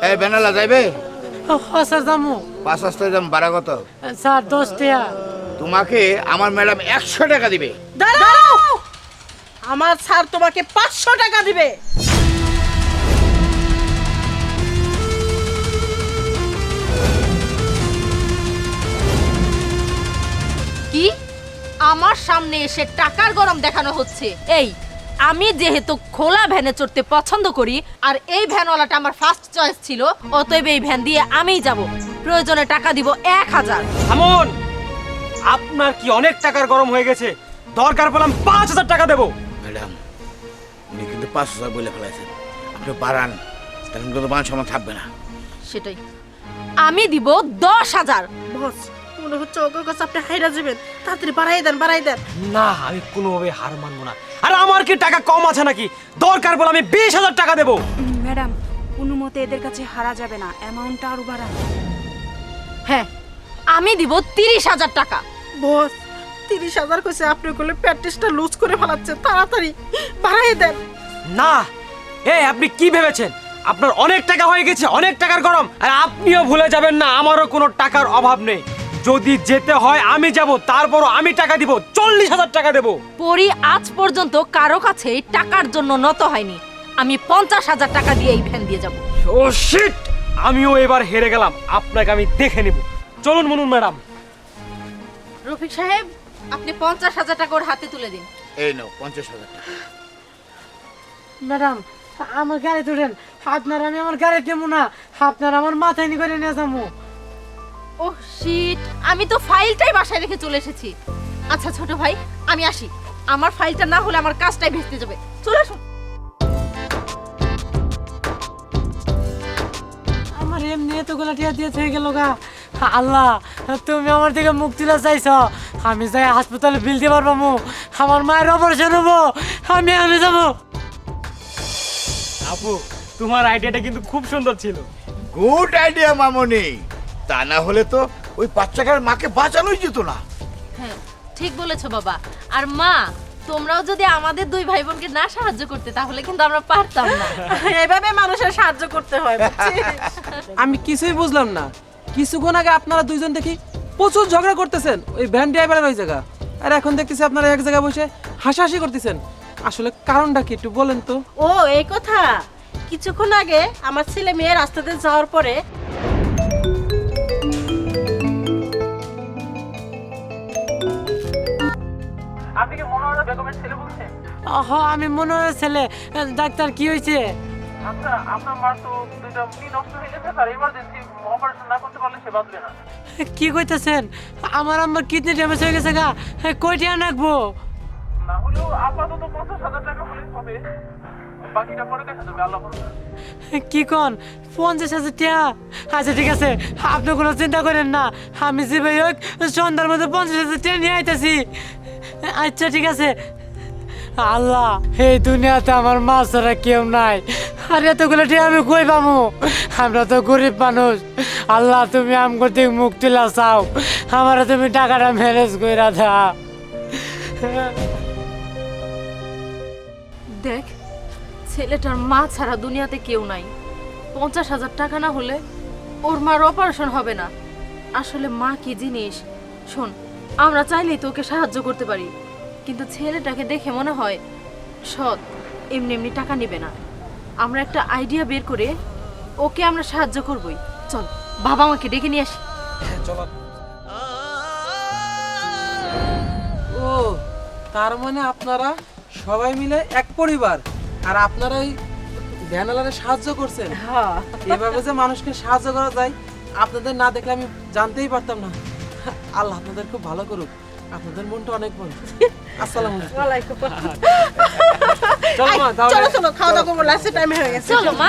এই বেনালা যাইবে? স্যার যাবো। 5 রাস্তায় যাম, ভাড়া কত? স্যার 10 টাকা। তোমাকে আমার ম্যাডাম 100 টাকা দিবে। দাঁড়াও, আমার স্যার তোমাকে 500 টাকা দিবে। কি আমার সামনে এসে টাকার গরম দেখানো হচ্ছে? এই আমি যেহেতু খোলা ভ্যানে চড়তে পছন্দ করি আর এই ভ্যানওয়ালাটা আমার ফার্স্ট চয়েস ছিল, অতএব এই ভ্যান দিয়ে আমিই যাব। প্রয়োজনে টাকা দিব 1000। থামুন, আপনার কি অনেক টাকার গরম হয়ে গেছে? দরকার পেলাম 5000 টাকা দেবো। ম্যাডাম, উনি কিন্তু 5,000 বলে ফেলাইছেন। আপনি বাড়ান, তাহলে কিন্তু মান সম্মান থাকবে না। সেটাই, আমি দিব 10,000। বস, মনে হচ্ছে ওগো কাছে আপনি হাইরা যাবেন। তাড়াতাড়ি বাড়াই দেন, বাড়াই দেন। না, আমি কোনোভাবে হার মানবো না। আর আমার কি টাকা কম আছে নাকি? দরকার পড়লে আমি 20,000 টাকা দেবো। ম্যাডাম, কোনো মতে এদের কাছে হারা যাবে না, অ্যামাউন্টটা আরো বাড়ান। হ্যাঁ, আমি দিব 30,000 টাকা। বস, 30,000 কইছে, আপনি করলে প্র্যাকটিসটা লুজ করে ফেলাচ্ছে। তাড়াতাড়ি বাড়াই দেন। না, এই আপনি কি ভেবেছেন আপনার অনেক টাকা হয়ে গেছে, অনেক টাকার গরম? আর আপনিও ভুলে যাবেন না আমারও কোনো টাকার অভাব নেই। যদি যেতে হয় আমি যাব, তারপরও আমি টাকা দিব, 40,000 টাকা দেবো। পরি আজ পর্যন্ত কারো কাছে টাকার জন্য নত হয়নি। আমি 50,000 টাকা দিয়ে এই ভ্যান দিয়ে যাব। ও শিট, আমিও এবার হেরে গেলাম। আপনাকে আমি দেখে নিব। চলুন মনুন ম্যাডাম। রফিক সাহেব, আপনি 50,000 টাকা ওর হাতে তুলে দিন। এই নাও 50,000 টাকা। ম্যাডাম, আমার গাড়ি তুলেন। আপনার আমি আমার গাড়ি দেবো না, আপনার আমার মাথায় নিয়ে করে নিয়ে যাবো। ওহ শিট, আমি তো ফাইলটাই বাসায় রেখে চলে এসেছি। আচ্ছা ছোট ভাই, আমি আসি। আমার ফাইলটা না হলে আমার কাজটাই ভেস্তে যাবে। চলে আসুন। আমার এমনি এতগুলো টিয়া দিয়ে থেকে গেল গা। আল্লাহ, তুমি আমার থেকে মুক্তিটা চাইছ। আমি যাই হাসপাতালে বিল দিতে পারবো। আমার মায়ের অপারেশন হবো। আমি যাবো। আপু, তোমার আইডিয়াটা কিন্তু খুব সুন্দর ছিল। গুড আইডিয়া মামনি। তা না হলে তো ওই বাচ্চাটার মাকে বাঁচানোই যেত না। হ্যাঁ, ঠিক বলেছো বাবা। আর মা, তোমরাও যদি আমাদের দুই ভাই বোনকে না সাহায্য করতে তাহলে কিন্তু আমরা পারতাম না। এভাবে মানুষের সাহায্য করতে হয়, বুঝছিস? আমি কিছুই বুঝলাম না। কিছুক্ষণ আগে আপনারা দুইজন দেখি প্রচুর ঝগড়া করতেছেন ওই ভ্যান ড্রাইভারের ওই জায়গা, আর এখন দেখতেছি আপনারা এক জায়গায় বসে হাসাহাসি করতেছেন। আসলে কারণটা কি একটু বলেন তো? ও, এই কথা। কিছুক্ষণ আগে আমার ছেলে মেয়ে রাস্তাতে যাওয়ার পরে আপনি কি মনোহর বেগমের ছেলে বলছেন? আমি মনে হয় ছেলে। ডাক্তার, কি হয়েছে? আচ্ছা, আপনার মার তো দুইটা কিডনি নষ্ট হয়ে গেছে, স্যার ইমার্জেন্সি অপারেশন না করতে পারলে সে বাঁচবে না। কি কইতেছেন? আমার আম্মার কিডনি ড্যামেজ হয়ে গেছে গা। কয়টা আনবো? না হলেও আপাতত 50,000 টাকা হলে হবে, বাকিটা পরে দেখা যাবে, আল্লাহ ভরসা। কি কন? 50,000 টাকা? আচ্ছা ঠিক আছে, আপনি কোনো চিন্তা করেন না। আমি যে ভাই হোক সন্ধ্যার মধ্যে 50,000 টাকা নিয়ে আইতেছি। আচ্ছা ঠিক আছে। আল্লাহ, এই দুনিয়াতে আমার মা ছাড়া কেউ নাই। আর এতগুলো টাকা আমি কই পাবো? আমরা তো গরিব মানুষ। আল্লাহ, তুমি আমগো থেকে মুক্তি চাও, আমার তুমি টাকাটা ম্যানেজ কইরা দাও। দেখ, ছেলেটার মা ছাড়া দুনিয়াতে কেউ নাই। 50,000 টাকা না হলে ওর মার অপারেশন হবে না। আসলে মা কি জিনিস শোন, আমরা চাইলেই তো ওকে সাহায্য করতে পারি, কিন্তু ছেলেটাকে দেখে মনে হয় সৎ, এমনি এমনি টাকা নেবে না। আমরা একটা আইডিয়া বের করে ওকে আমরা সাহায্য করবই। চল, বাবা মাকে ডেকে নিয়ে আসি। চলো। ও, তার মানে আপনারা সবাই মিলে এক পরিবার, আর আপনারা ওই ভ্যানওয়ালারে সাহায্য করছেন। হ্যাঁ, এভাবে যে মানুষকে সাহায্য করা যায় আপনাদের না দেখলে আমি জানতেই পারতাম না। আল্লাহ আপনাদের খুব ভালো করুক, আপনাদের মনটা অনেক বড়। আসসালামু আলাইকুম। ওয়ালাইকুম আসসালাম। চলো মা, তাহলে চলো চলো, খাওয়া দাওয়া করবো, লাস্টের টাইম হয়ে গেছে। চলো মা।